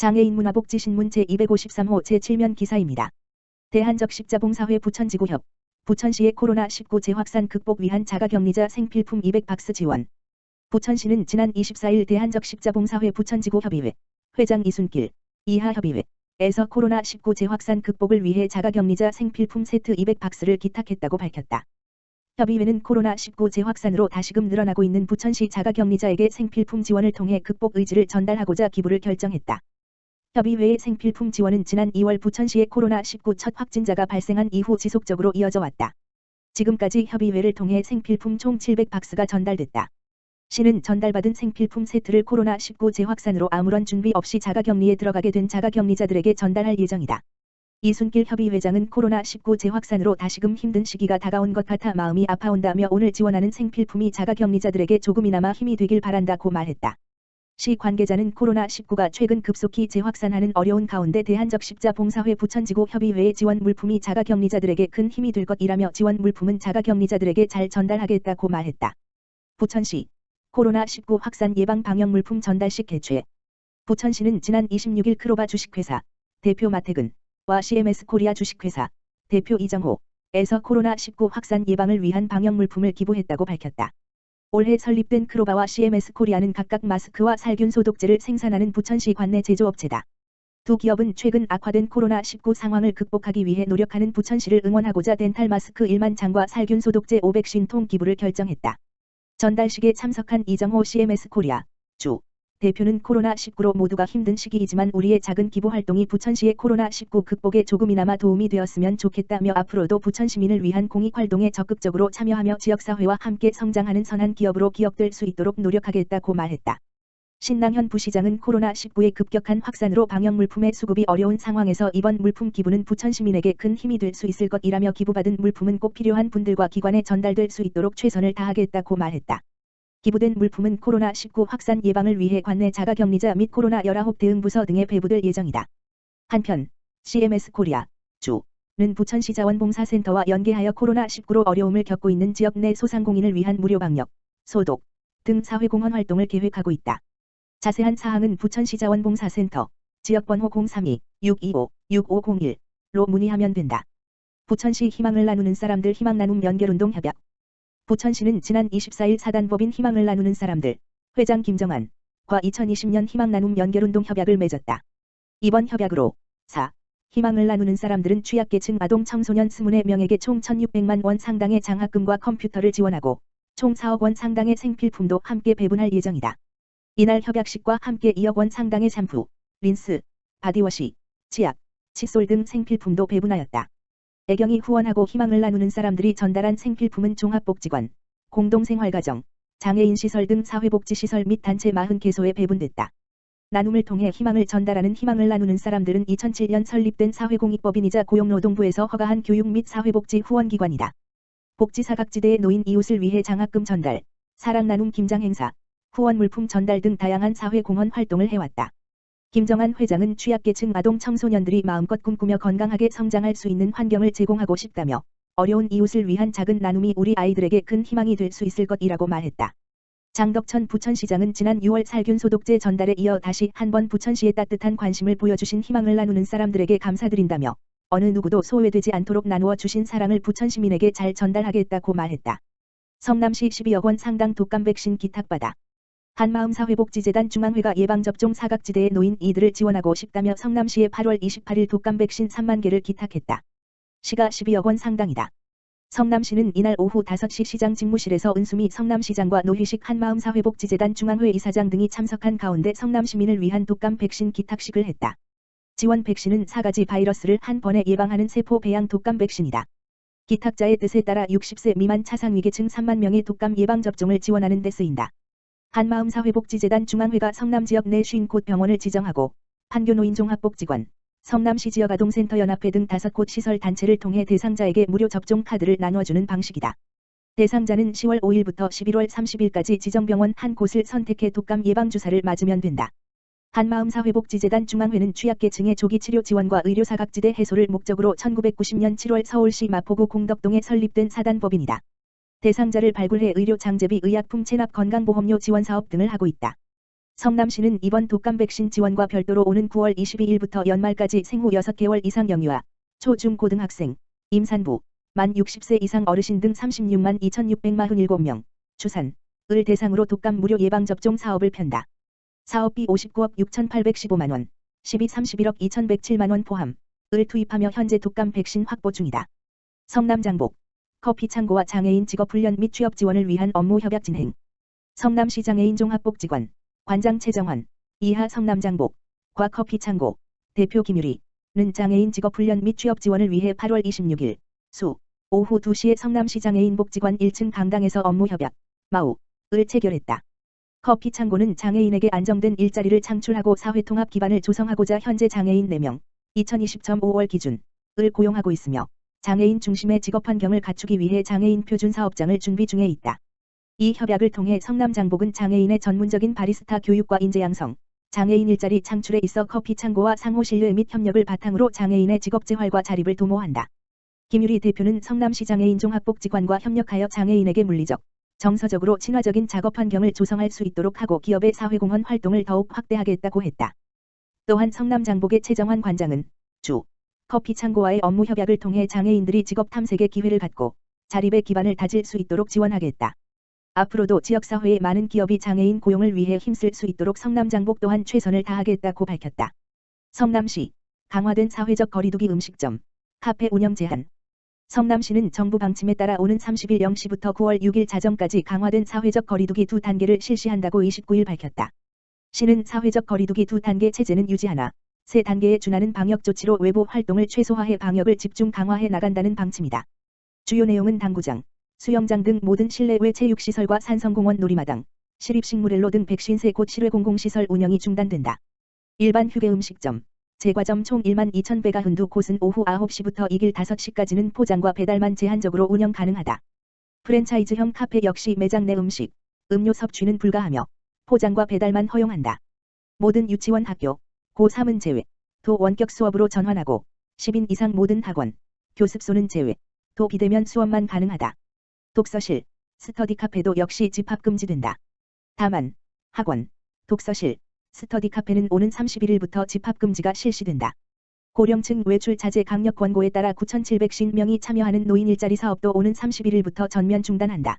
장애인 문화복지신문 제253호 제7면 기사입니다. 대한적십자봉사회 부천지구협, 부천시의 코로나19 재확산 극복 위한 자가격리자 생필품 200박스 지원. 부천시는 지난 24일 대한적십자봉사회 부천지구협의회, 회장 이순길, 이하협의회에서 코로나19 재확산 극복을 위해 자가격리자 생필품 세트 200박스를 기탁했다고 밝혔다. 협의회는 코로나19 재확산으로 다시금 늘어나고 있는 부천시 자가격리자에게 생필품 지원을 통해 극복 의지를 전달하고자 기부를 결정했다. 협의회의 생필품 지원은 지난 2월 부천시의 코로나19 첫 확진자가 발생한 이후 지속적으로 이어져 왔다. 지금까지 협의회를 통해 생필품 총 700박스가 전달됐다. 시는 전달받은 생필품 세트를 코로나19 재확산으로 아무런 준비 없이 자가격리에 들어가게 된 자가격리자들에게 전달할 예정이다. 이순길 협의회장은 코로나19 재확산으로 다시금 힘든 시기가 다가온 것 같아 마음이 아파온다며 오늘 지원하는 생필품이 자가격리자들에게 조금이나마 힘이 되길 바란다고 말했다. 시 관계자는 코로나19가 최근 급속히 재확산하는 어려운 가운데 대한적십자봉사회 부천지구 협의회의 지원 물품이 자가격리자들에게 큰 힘이 될 것이라며 지원 물품은 자가격리자들에게 잘 전달하겠다고 말했다. 부천시 코로나19 확산 예방 방역 물품 전달식 개최. 부천시는 지난 26일 크로바 주식회사 대표 마태근과 CMS 코리아 주식회사 대표 이정호에서 코로나19 확산 예방을 위한 방역 물품을 기부했다고 밝혔다. 올해 설립된 크로바와 CMS 코리아는 각각 마스크와 살균 소독제를 생산하는 부천시 관내 제조업체다. 두 기업은 최근 악화된 코로나19 상황을 극복하기 위해 노력하는 부천시를 응원하고자 덴탈 마스크 1만 장과 살균 소독제 550통 기부를 결정했다. 전달식에 참석한 이정호 CMS 코리아 주 대표는 코로나19로 모두가 힘든 시기이지만 우리의 작은 기부 활동이 부천시의 코로나19 극복에 조금이나마 도움이 되었으면 좋겠다며 앞으로도 부천 시민을 위한 공익 활동에 적극적으로 참여하며 지역사회와 함께 성장하는 선한 기업으로 기억될 수 있도록 노력하겠다고 말했다. 신낭현 부시장은 코로나19의 급격한 확산으로 방역 물품의 수급이 어려운 상황에서 이번 물품 기부는 부천 시민에게 큰 힘이 될 수 있을 것이라며 기부받은 물품은 꼭 필요한 분들과 기관에 전달될 수 있도록 최선을 다하겠다고 말했다. 기부된 물품은 코로나19 확산 예방을 위해 관내 자가격리자 및 코로나19 대응부서 등에 배부될 예정이다. 한편 CMS 코리아 주는 부천시 자원봉사센터와 연계하여 코로나19로 어려움을 겪고 있는 지역 내 소상공인을 위한 무료 방역, 소독 등 사회공헌 활동을 계획하고 있다. 자세한 사항은 부천시 자원봉사센터 지역번호 032-625-6501로 문의하면 된다. 부천시 희망을 나누는 사람들 희망나눔 연결운동 협약. 부천시는 지난 24일 사단법인 희망을 나누는 사람들 회장 김정환과 2020년 희망나눔 연결운동 협약을 맺었다. 이번 협약으로 4. 희망을 나누는 사람들은 취약계층 아동 청소년 20명에게 총 1,600만 원 상당의 장학금과 컴퓨터를 지원하고 총 4억 원 상당의 생필품도 함께 배분할 예정이다. 이날 협약식과 함께 2억 원 상당의 샴푸, 린스, 바디워시, 치약, 칫솔 등 생필품도 배분하였다. 애경이 후원하고 희망을 나누는 사람들이 전달한 생필품은 종합복지관, 공동생활가정, 장애인시설 등 사회복지시설 및 단체 40개소에 배분됐다. 나눔을 통해 희망을 전달하는 희망을 나누는 사람들은 2007년 설립된 사회공익법인이자 고용노동부에서 허가한 교육 및 사회복지 후원기관이다. 복지사각지대에 놓인 이웃을 위해 장학금 전달, 사랑나눔 김장행사, 후원물품 전달 등 다양한 사회공헌 활동을 해왔다. 김정환 회장은 취약계층 아동 청소년들이 마음껏 꿈꾸며 건강하게 성장할 수 있는 환경을 제공하고 싶다며 어려운 이웃을 위한 작은 나눔이 우리 아이들에게 큰 희망이 될 수 있을 것이라고 말했다. 장덕천 부천시장은 지난 6월 살균 소독제 전달에 이어 다시 한번 부천시에 따뜻한 관심을 보여주신 희망을 나누는 사람들에게 감사드린다며 어느 누구도 소외되지 않도록 나누어 주신 사랑을 부천 시민에게 잘 전달하겠다고 말했다. 성남시 12억 원 상당 독감 백신 기탁받아 한마음사회복지재단 중앙회가 예방접종 사각지대에 놓인 이들을 지원하고 싶다며 성남시에 8월 28일 독감 백신 3만 개를 기탁했다. 시가 12억 원 상당이다. 성남시는 이날 오후 5시 시장 집무실에서 은수미 성남시장과 노희식 한마음사회복지재단 중앙회 이사장 등이 참석한 가운데 성남시민을 위한 독감 백신 기탁식을 했다. 지원 백신은 4가지 바이러스를 한 번에 예방하는 세포 배양 독감 백신이다. 기탁자의 뜻에 따라 60세 미만 차상위계층 3만 명의 독감 예방접종을 지원하는 데 쓰인다. 한마음사회복지재단 중앙회가 성남 지역 내 50곳 병원을 지정하고 판교노인종합복지관, 성남시 지역아동센터 연합회 등 5곳 시설 단체를 통해 대상자에게 무료 접종 카드를 나눠주는 방식이다. 대상자는 10월 5일부터 11월 30일까지 지정병원 한 곳을 선택해 독감 예방주사를 맞으면 된다. 한마음사회복지재단 중앙회는 취약계층의 조기치료 지원과 의료사각지대 해소를 목적으로 1990년 7월 서울시 마포구 공덕동에 설립된 사단법인이다. 대상자를 발굴해 의료 장제비 의약품 체납 건강보험료 지원 사업 등을 하고 있다. 성남시는 이번 독감 백신 지원과 별도로 오는 9월 22일부터 연말까지 생후 6개월 이상 영유아, 초, 중, 고등학생, 임산부, 만 60세 이상 어르신 등 36만 2,647명, 추산을 대상으로 독감 무료 예방접종 사업을 편다. 사업비 59억 6,815만원, 12-31억 2,107만원 포함을 투입하며 현재 독감 백신 확보 중이다. 성남장복, 커피창고와 장애인 직업훈련 및 취업 지원을 위한 업무 협약 진행. 성남시 장애인 종합복지관, 관장 최정환, 이하 성남장복, 과 커피창고, 대표 김유리는 장애인 직업훈련 및 취업 지원을 위해 8월 26일, 오후 2시에 성남시 장애인 복지관 1층 강당에서 업무 협약, 마우를 체결했다. 커피창고는 장애인에게 안정된 일자리를 창출하고 사회통합 기반을 조성하고자 현재 장애인 4명, 2020.5월 기준을 고용하고 있으며 장애인 중심의 직업 환경을 갖추기 위해 장애인 표준 사업장을 준비 중에 있다. 이 협약을 통해 성남장복은 장애인의 전문적인 바리스타 교육과 인재 양성, 장애인 일자리 창출에 있어 커피창고와 상호 신뢰 및 협력을 바탕으로 장애인의 직업 재활과 자립을 도모한다. 김유리 대표는 성남시 장애인 종합복지관과 협력하여 장애인에게 물리적, 정서적으로 친화적인 작업 환경을 조성할 수 있도록 하고 기업의 사회공헌 활동을 더욱 확대하겠다고 했다. 또한 성남장복의 최정환 관장은 커피창고와의 업무 협약을 통해 장애인들이 직업 탐색의 기회를 갖고 자립의 기반을 다질 수 있도록 지원하겠다. 앞으로도 지역사회의 많은 기업이 장애인 고용을 위해 힘쓸 수 있도록 성남장복 또한 최선을 다하겠다고 밝혔다. 성남시, 강화된 사회적 거리두기 음식점, 카페 운영 제한. 성남시는 정부 방침에 따라 오는 30일 0시부터 9월 6일 자정까지 강화된 사회적 거리두기 2단계를 실시한다고 29일 밝혔다. 시는 사회적 거리두기 2단계 체제는 유지하나 3단계에 준하는 방역 조치로 외부 활동을 최소화해 방역을 집중 강화해 나간다는 방침이다. 주요 내용은 당구장, 수영장 등 모든 실내외 체육시설과 산성공원 놀이마당, 시립식물일로 등 153곳 실외 공공시설 운영이 중단된다. 일반 휴게 음식점, 제과점 총 1만 2,100가 한두 곳은 오후 9시부터 이길 5시까지는 포장과 배달만 제한적으로 운영 가능하다. 프랜차이즈형 카페 역시 매장 내 음식, 음료 섭취는 불가하며 포장과 배달만 허용한다. 모든 유치원 학교, 고3은 제외, 도 원격 수업으로 전환하고 10인 이상 모든 학원, 교습소는 제외, 도 비대면 수업만 가능하다. 독서실, 스터디 카페도 역시 집합 금지된다. 다만 학원, 독서실, 스터디 카페는 오는 31일부터 집합 금지가 실시된다. 고령층 외출 자제 강력 권고에 따라 9,750명이 참여하는 노인 일자리 사업도 오는 31일부터 전면 중단한다.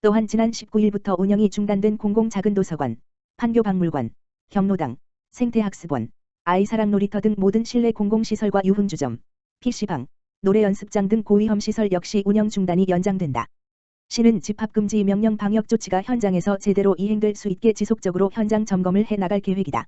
또한 지난 19일부터 운영이 중단된 공공 작은 도서관, 판교 박물관, 경로당, 생태학습원, 아이사랑 놀이터 등 모든 실내 공공시설과 유흥주점, PC방, 노래 연습장 등 고위험 시설 역시 운영 중단이 연장된다. 시는 집합금지 명령 방역 조치가 현장에서 제대로 이행될 수 있게 지속적으로 현장 점검을 해 나갈 계획이다.